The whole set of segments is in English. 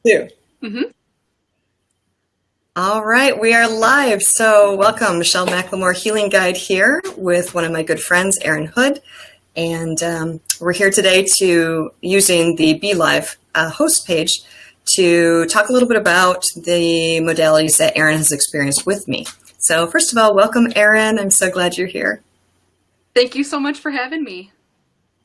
Two. Mm-hmm. All right, we are live. So welcome, Michelle McLemore Healing Guide here with one of my good friends, Erin Hood. And we're here today using the Be Live host page to talk a little bit about the modalities that Erin has experienced with me. So first of all, welcome, Erin. I'm so glad you're here. Thank you so much for having me.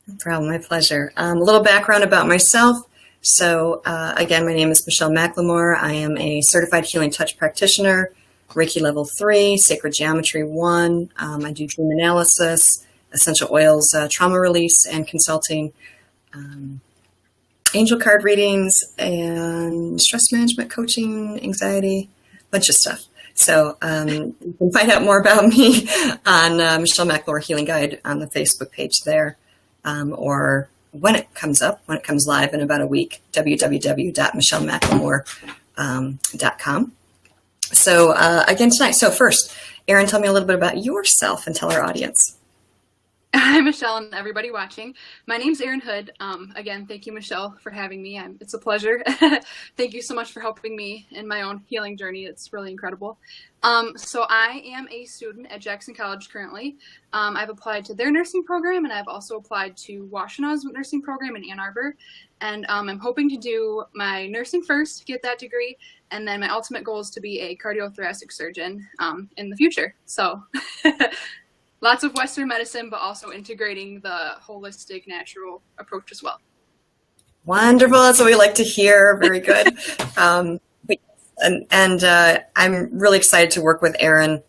No problem, my pleasure. A little background about myself. So again, my name is Michelle McLemore. I am a certified healing touch practitioner, Reiki level 3, sacred geometry 1. I do dream analysis, essential oils, trauma release and consulting, angel card readings, and stress management coaching, anxiety, bunch of stuff. So you can find out more about me on Michelle McLemore Healing Guide on the Facebook page there, or when it comes live in about a week, www.michellemclemore.com. So again tonight, so first, Erin, tell me a little bit about yourself and tell our audience. Hi, Michelle, and everybody watching. My name's Erin Hood. Again, thank you, Michelle, for having me. It's a pleasure. Thank you so much for helping me in my own healing journey. It's really incredible. So I am a student at Jackson College currently. I've applied to their nursing program, and I've also applied to Washtenaws nursing program in Ann Arbor. And I'm hoping to do my nursing first, get that degree, and then my ultimate goal is to be a cardiothoracic surgeon in the future. So lots of Western medicine, but also integrating the holistic, natural approach as well. Wonderful. That's what we like to hear. Very good. I'm really excited to work with Erin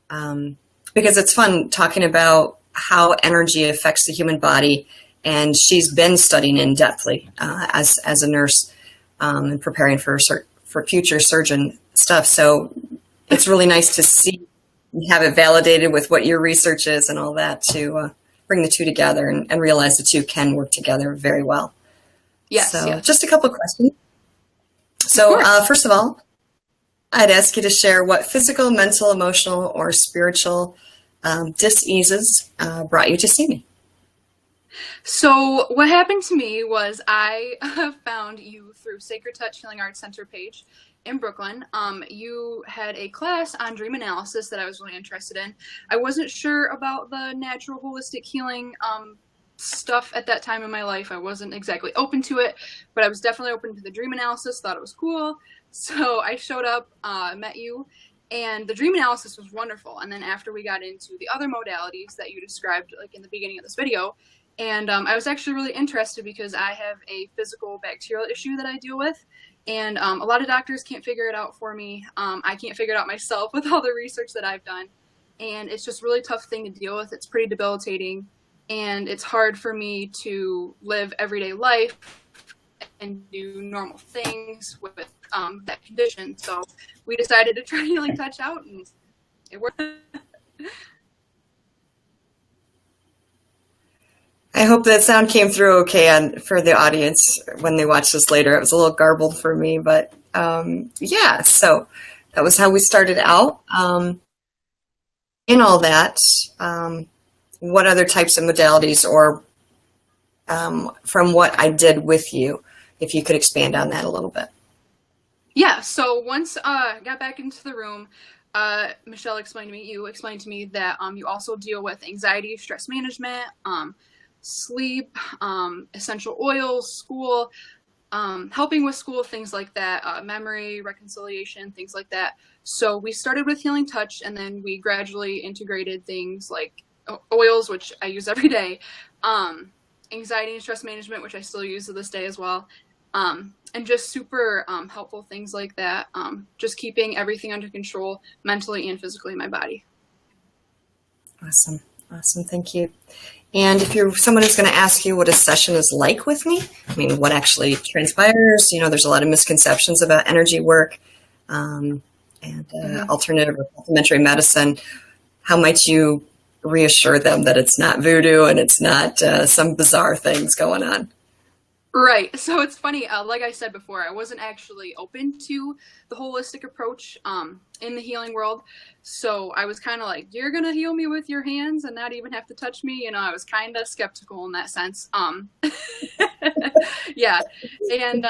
because it's fun talking about how energy affects the human body. And she's been studying in-depthly as a nurse and preparing for future surgeon stuff. So it's really nice to see you have it validated with what your research is and all that to bring the two together and realize the two can work together very well. Yes. So yes. Just a couple of questions. So first of all, I'd ask you to share what physical, mental, emotional, or spiritual dis-eases brought you to see me. So what happened to me was I found you through Sacred Touch Healing Arts Center page in Brooklyn. You had a class on dream analysis that I was really interested in. I wasn't sure about the natural holistic healing stuff at that time in my life. I wasn't exactly open to it, but I was definitely open to the dream analysis, thought it was cool. So I showed up, met you, and the dream analysis was wonderful. And then after we got into the other modalities that you described, like in the beginning of this video, and I was actually really interested because I have a physical bacterial issue that I deal with. And a lot of doctors can't figure it out for me. I can't figure it out myself with all the research that I've done. And it's just a really tough thing to deal with. It's pretty debilitating. And it's hard for me to live everyday life and do normal things with that condition. So we decided to try Healing Touch out, and it worked. I hope that sound came through okay for the audience when they watch this later. It was a little garbled for me, but yeah, so that was how we started out. In all that, what other types of modalities or from what I did with you, if you could expand on that a little bit. Yeah, so once I got back into the room, Michelle explained to me that you also deal with anxiety, stress management, sleep, essential oils, school, helping with school, things like that, memory, reconciliation, things like that. So we started with Healing Touch, and then we gradually integrated things like oils, which I use every day, anxiety and stress management, which I still use to this day as well, and just super helpful things like that, just keeping everything under control mentally and physically in my body. Awesome. Thank you. And if you're someone who's going to ask you what a session is like with me, I mean, what actually transpires, there's a lot of misconceptions about energy work and alternative or complementary medicine. How might you reassure them that it's not voodoo and it's not some bizarre things going on? Right. So it's funny. Like I said before, I wasn't actually open to the holistic approach in the healing world. So I was kind of like, "You're gonna heal me with your hands and not even have to touch me." You know, I was kind of skeptical in that sense. Yeah, and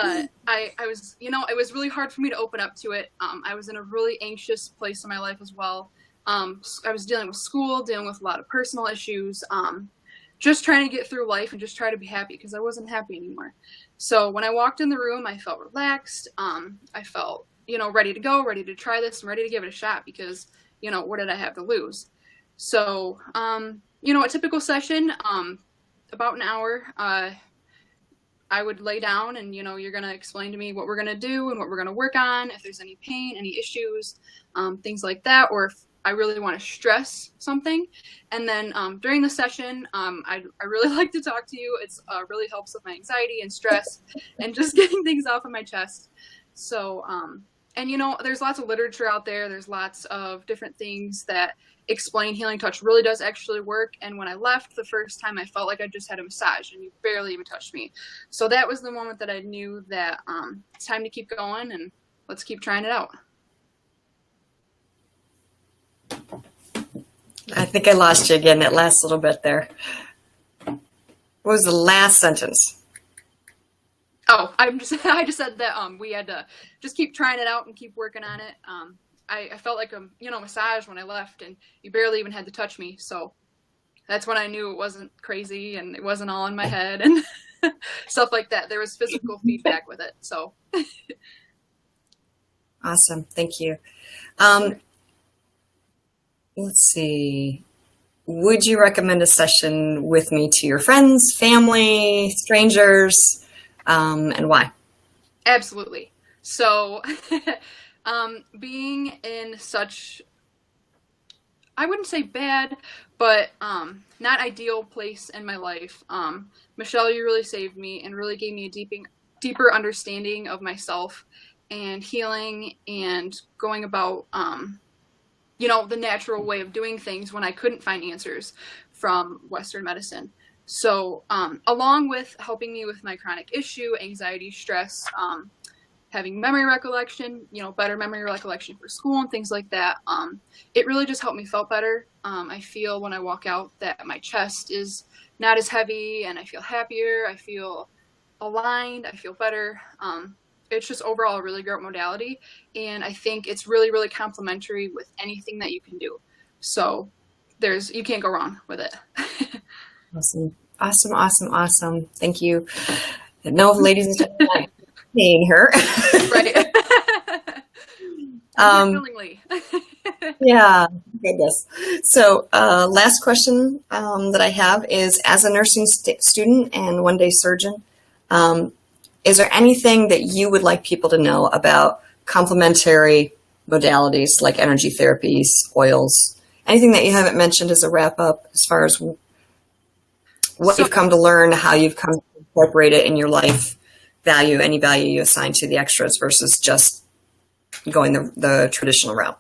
I was, you know, it was really hard for me to open up to it. I was in a really anxious place in my life as well. I was dealing with school, dealing with a lot of personal issues. Just trying to get through life and just try to be happy because I wasn't happy anymore. So when I walked in the room, I felt relaxed. I felt, you know, ready to go, ready to try this, and ready to give it a shot because, you know, what did I have to lose? So, you know, a typical session, about an hour, I would lay down and, you know, you're going to explain to me what we're going to do and what we're going to work on, if there's any pain, any issues, things like that, or if I really want to stress something. And then during the session, I really like to talk to you. It's really helps with my anxiety and stress and just getting things off of my chest. So, and you know, there's lots of literature out there. There's lots of different things that explain healing touch really does actually work. And when I left the first time, I felt like I just had a massage and you barely even touched me. So that was the moment that I knew that it's time to keep going and let's keep trying it out. I think I lost you again that last little bit there. What was the last sentence? Oh, I just said that we had to just keep trying it out and keep working on it. I felt like a, you know, massage when I left and you barely even had to touch me. So that's when I knew it wasn't crazy and it wasn't all in my head and stuff like that. There was physical feedback with it. So Awesome. Thank you. Let's see. Would you recommend a session with me to your friends, family, strangers, and why? Absolutely. So being in such, I wouldn't say bad, but not ideal place in my life, Michelle, you really saved me and really gave me a deeper understanding of myself and healing and going about, you know, the natural way of doing things when I couldn't find answers from Western medicine. So along with helping me with my chronic issue, anxiety, stress, having memory recollection, you know, better memory recollection for school and things like that, it really just helped me feel better. I feel when I walk out that my chest is not as heavy and I feel happier. I feel aligned. I feel better. It's just overall a really great modality. And I think it's really, really complementary with anything that you can do. So you can't go wrong with it. Awesome. Awesome, awesome, awesome. Thank you. No, ladies and gentlemen, seeing her. Right. Willingly. Yeah, goodness. So last question that I have is, as a nursing student and one-day surgeon, is there anything that you would like people to know about complementary modalities like energy therapies, oils, anything that you haven't mentioned as a wrap-up as far as what you've come to learn, how you've come to incorporate it in your life, any value you assign to the extras versus just going the traditional route?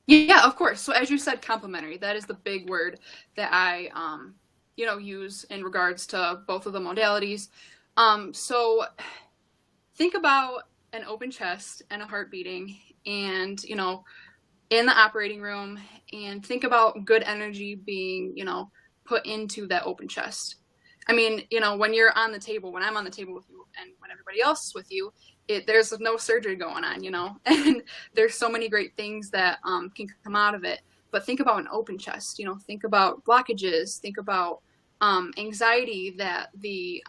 Yeah, of course. So as you said, complementary, that is the big word that I, you know, use in regards to both of the modalities. So think about an open chest and a heart beating and, you know, in the operating room, and think about good energy being, you know, put into that open chest. I mean, you know, when you're on the table, when I'm on the table with you and when everybody else is with you, there's no surgery going on, you know, and there's so many great things that can come out of it. But think about an open chest, you know, think about blockages, think about anxiety that the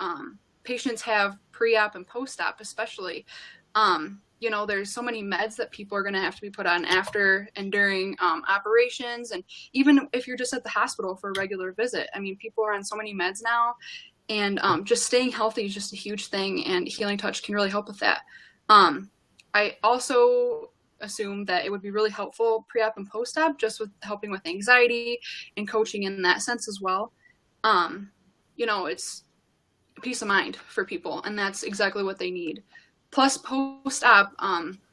patients have pre-op and post-op, especially. You know, there's so many meds that people are going to have to be put on after and during operations. And even if you're just at the hospital for a regular visit, I mean, people are on so many meds now. And just staying healthy is just a huge thing. And healing touch can really help with that. I also assume that it would be really helpful pre-op and post-op, just with helping with anxiety and coaching in that sense as well. You know, it's peace of mind for people, and that's exactly what they need. Plus, post-op,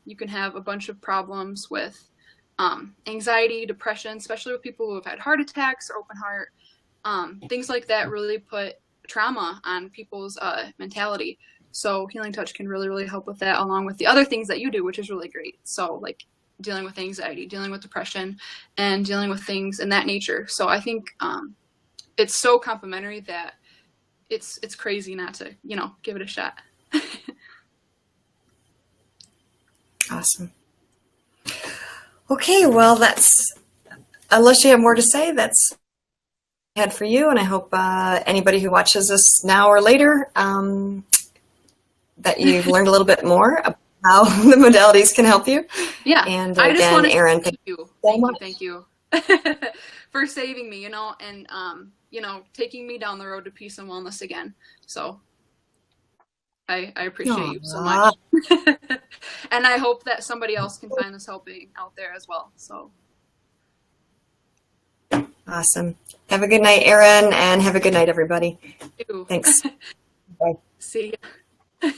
you can have a bunch of problems with anxiety, depression, especially with people who have had heart attacks or open heart. Things like that really put trauma on people's mentality. So Healing Touch can really, really help with that, along with the other things that you do, which is really great. So like dealing with anxiety, dealing with depression, and dealing with things in that nature. So I think it's so complementary that it's crazy not to, give it a shot. Awesome. Okay, well, unless you have more to say, that's had for you, and I hope anybody who watches this now or later that you've learned a little bit more about how the modalities can help you. Yeah, and I just again, want to Erin, thank you, thank you for saving me, and taking me down the road to peace and wellness again. So I appreciate you so much. And I hope that somebody else can find this helping out there as well. So awesome. Have a good night, Erin, and have a good night, everybody. Ew. Thanks. Bye. See ya.